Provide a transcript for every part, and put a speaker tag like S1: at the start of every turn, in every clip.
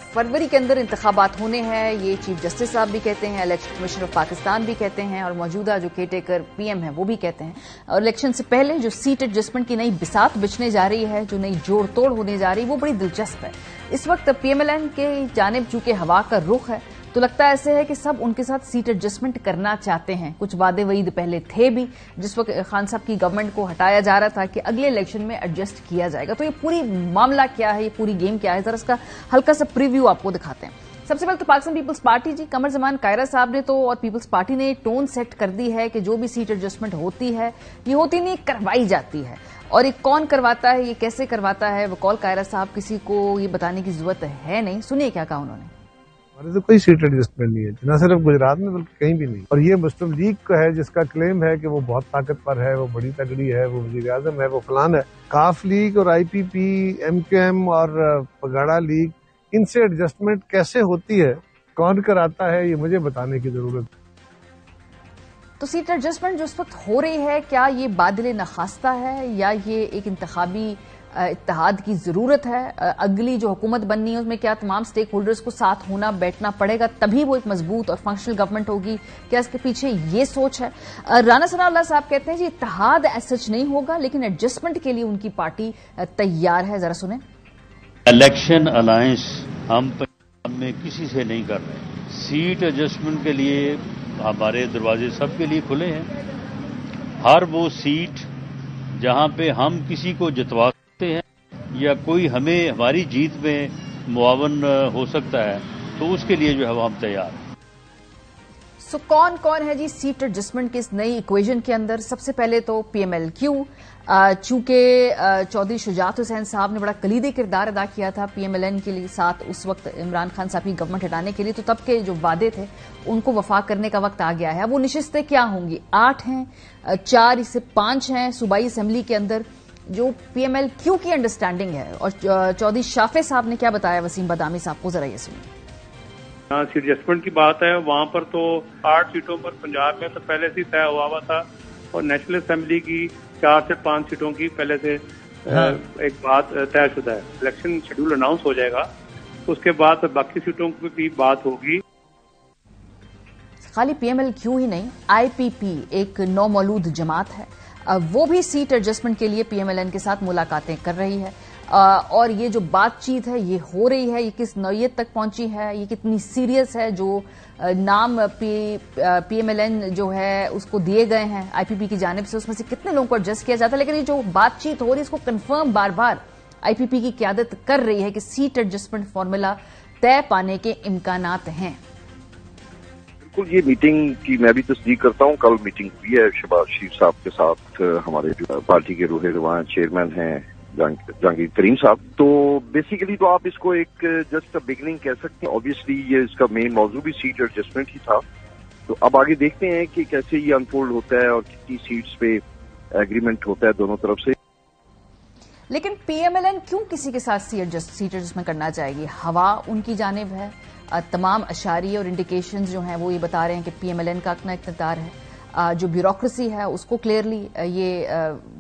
S1: फरवरी के अंदर इंतखाबात होने हैं, ये चीफ जस्टिस साहब भी कहते हैं, इलेक्शन कमीशन ऑफ पाकिस्तान भी कहते हैं और मौजूदा जो केयरटेकर पीएम है वो भी कहते हैं। और इलेक्शन से पहले जो सीट एडजस्टमेंट की नई बिसात बिछने जा रही है, जो नई जोड़ तोड़ होने जा रही है, वो बड़ी दिलचस्प है। इस वक्त पीएमएलएन के जानिब चूंकि हवा का रुख है तो लगता ऐसे है कि सब उनके साथ सीट एडजस्टमेंट करना चाहते हैं। कुछ वादे वईद पहले थे भी, जिस वक्त खान साहब की गवर्नमेंट को हटाया जा रहा था कि अगले इलेक्शन में एडजस्ट किया जाएगा। तो ये पूरी मामला क्या है, ये पूरी गेम क्या है, जरा इसका हल्का सा प्रीव्यू आपको दिखाते हैं। सबसे पहले तो पाकिस्तान पीपल्स पार्टी जी, कमर जमान कायरा साहब ने तो और पीपल्स पार्टी ने टोन सेट कर दी है कि जो भी सीट एडजस्टमेंट होती है ये होती नहीं, करवाई जाती है। और ये कौन करवाता है, ये कैसे करवाता है, वकौल कायरा साहब किसी को ये बताने की जरूरत है नहीं। सुनिए क्या कहा उन्होंने।
S2: हमारे तो कोई सीट एडजस्टमेंट नहीं है, न सिर्फ गुजरात में बल्कि कहीं भी नहीं। और ये मुस्लिम लीग का है जिसका क्लेम है कि वो बहुत ताकतवर है, वो बड़ी तगड़ी है, वो वजीर आजम है, वो फलान है। काफ लीग और आईपीपी, एमकेएम और पगाड़ा लीग, इनसे एडजस्टमेंट कैसे होती है, कौन कराता है, ये मुझे बताने की जरूरत है।
S1: तो सीट एडजस्टमेंट जो इस वक्त हो रही है, क्या ये बादल नखास्ता है या ये एक इंतखाबी इत्तेहाद की जरूरत है? अगली जो हुकूमत बननी है उसमें क्या तमाम स्टेक होल्डर्स को साथ होना बैठना पड़ेगा, तभी वो एक मजबूत और फंक्शनल गवर्नमेंट होगी? क्या इसके पीछे ये सोच है? राना सनाउल्लाह साहब कहते हैं जी इत्तेहाद सच नहीं होगा, लेकिन एडजस्टमेंट के लिए उनकी पार्टी तैयार है। जरा सुने।
S3: इलेक्शन अलायंस हम पंजाब में किसी से नहीं कर रहे। सीट एडजस्टमेंट के लिए हमारे दरवाजे सबके लिए खुले हैं। हर वो सीट जहां पे हम किसी को जितवा हैं या कोई हमें हमारी जीत में मुआवन हो सकता है, तो उसके लिए जो है वो हम तैयार हैं।
S1: सो कौन कौन है जी सीट एडजस्टमेंट की इस नई इक्वेशन के अंदर? सबसे पहले तो पीएमएलक्यू, चूंकि चौधरी शुजात हुसैन साहब ने बड़ा कलीदी किरदार अदा किया था पीएमएलएन के लिए साथ उस वक्त इमरान खान साहब की गवर्नमेंट हटाने के लिए, तो तब के जो वादे थे उनको वफा करने का वक्त आ गया है। वो निशिस्तें क्या होंगी? 8 हैं, 4 से 5 हैं सूबाई असेंबली के अंदर, जो पीएमएलक्यू की अंडरस्टैंडिंग है। और चौधरी शाफे साहब ने क्या बताया वसीम बदामी साहब को, जरा ये सुनिए।
S4: सीट एडजस्टमेंट की बात है, वहां पर तो 8 सीटों पर पंजाब में तो पहले से तय हुआ था और नेशनल असेंबली की 4 से 5 सीटों की पहले से एक बात तयशुदा है। इलेक्शन शेड्यूल अनाउंस हो जाएगा, उसके बाद बाकी सीटों की भी बात होगी।
S1: खाली पीएमएलक्यू ही नहीं, आईपीपी एक नौमौलूद जमात है, वो भी सीट एडजस्टमेंट के लिए पीएमएलएन के साथ मुलाकातें कर रही है। और ये जो बातचीत है ये हो रही है, ये किस नौयत तक पहुंची है, ये कितनी सीरियस है, जो नाम पीएमएलएन जो है उसको दिए गए हैं आईपीपी की जानिब से, उसमें से कितने लोगों को एडजस्ट किया जाता है। लेकिन ये जो बातचीत हो रही है इसको कंफर्म बार बार आईपीपी की क़यादत कर रही है कि सीट एडजस्टमेंट फॉर्मूला तय पाने के इम्कानात हैं।
S5: बिल्कुल, ये मीटिंग की मैं भी तस्दीक करता हूँ। कल मीटिंग हुई है शहबाज शरीफ साहब के साथ, हमारे जो पार्टी के रूहे रवां चेयरमैन हैं जहांगीर तरीन साहब। तो बेसिकली तो आप इसको एक जस्ट अ बिगनिंग कह सकते हैं। ऑब्वियसली ये इसका मेन मौजू भी सीट एडजस्टमेंट ही था। तो अब आगे देखते हैं कि कैसे ये अनफोल्ड होता है और कितनी सीट्स पे एग्रीमेंट होता है दोनों तरफ से।
S1: लेकिन पीएमएलएन क्यों किसी के साथ सीट एडजस्टमेंट करना चाहेगी? हवा उनकी जानिब है, तमाम अशारी और इंडिकेशंस जो हैं वो ये बता रहे हैं कि पीएमएलएन का अपना इक़्तिदार है। जो ब्यूरोक्रेसी है उसको क्लियरली ये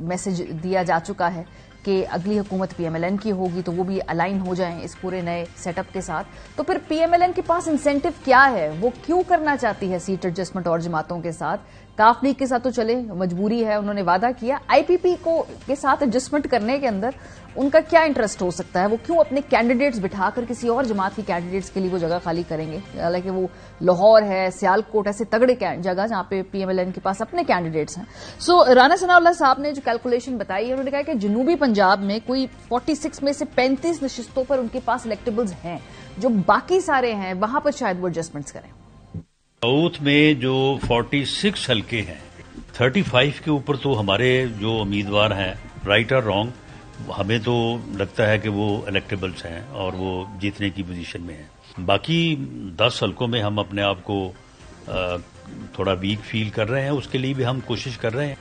S1: मैसेज दिया जा चुका है कि अगली हुकूमत पीएमएलएन की होगी, तो वो भी अलाइन हो जाएं इस पूरे नए सेटअप के साथ। तो फिर पीएमएलएन के पास इंसेंटिव क्या है? वो क्यों करना चाहती है सीट एडजस्टमेंट और जमातों के साथ? काफ लीग के साथ तो चले मजबूरी है, उन्होंने वादा किया। आईपीपी को के साथ एडजस्टमेंट करने के अंदर उनका क्या इंटरेस्ट हो सकता है? वो क्यों अपने कैंडिडेट्स बिठाकर किसी और जमात की कैंडिडेट्स के लिए वो जगह खाली करेंगे? हालांकि वो लाहौर है, सियालकोट, ऐसे तगड़े जगह जहां पे पीएमएलएन के पास अपने कैंडिडेट्स हैं। सो राना सनाउल्लाह साहब ने जो कैलकुलेशन बताई है, उन्होंने कहा कि जनूबी पंजाब में कोई 46 में से 35 नशिस्तों पर उनके पास इलेक्टेबल्स हैं, जो बाकी सारे हैं वहां पर शायद वो एडजस्टमेंट्स करें।
S3: साउथ में जो 46 हल्के हैं, 35 के ऊपर तो हमारे जो उम्मीदवार हैं, राइट और रॉन्ग, हमें तो लगता है कि वो इलेक्टेबल्स हैं और वो जीतने की पोजीशन में हैं। बाकी 10 हल्कों में हम अपने आप को थोड़ा वीक फील कर रहे हैं, उसके लिए भी हम कोशिश कर रहे हैं।